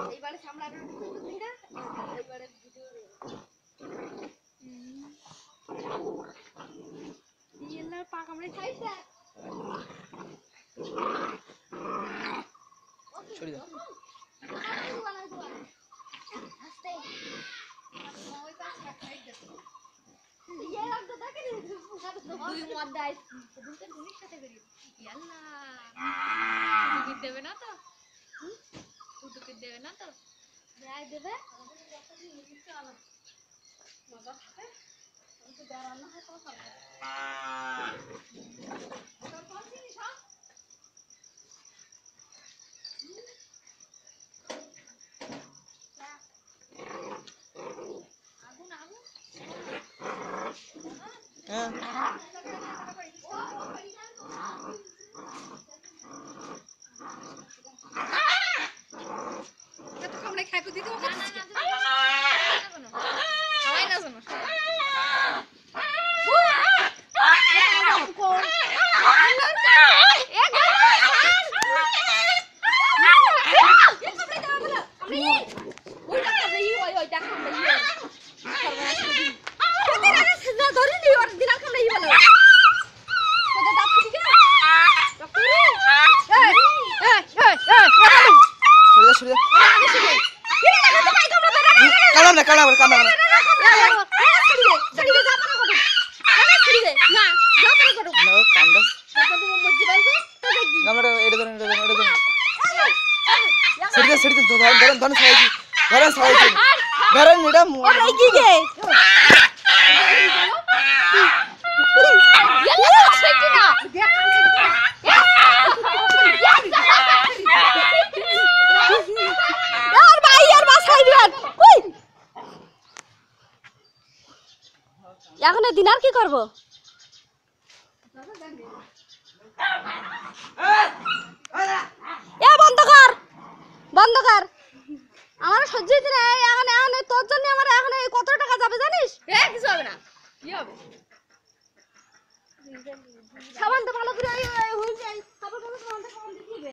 এইবারে সামলার দিনা এইবারে ভিডিও ইয়েলা পাক আমরা খাইছে ছড়ি দাও আস্তে ওই পাশ খাই দে ये रख दो ताकि দুই মদ দাই দুটো দুনির সাথে করি ইয়াল্লা তুমি দেবে না তো তুমি দেবে না তো যাই দেবে মজা থাকে তো দাঁড়ানো হয় তো খাবে তোর কোন জিনিস হ্যাঁ আগুন আগুন হ্যাঁ কত কামড়ে খাই কো দিতে হবে না খাওয়াই না জানো এখন দিনার কি করব এ বন্ধ কর আমার সহ্য হচ্ছে না এখন এখন তোর জন্য আমার এখন কত টাকা যাবে জানিস কিছু হবে না কি হবে সাবান তো ভালো করে হয়ে যায় সাবান দিবে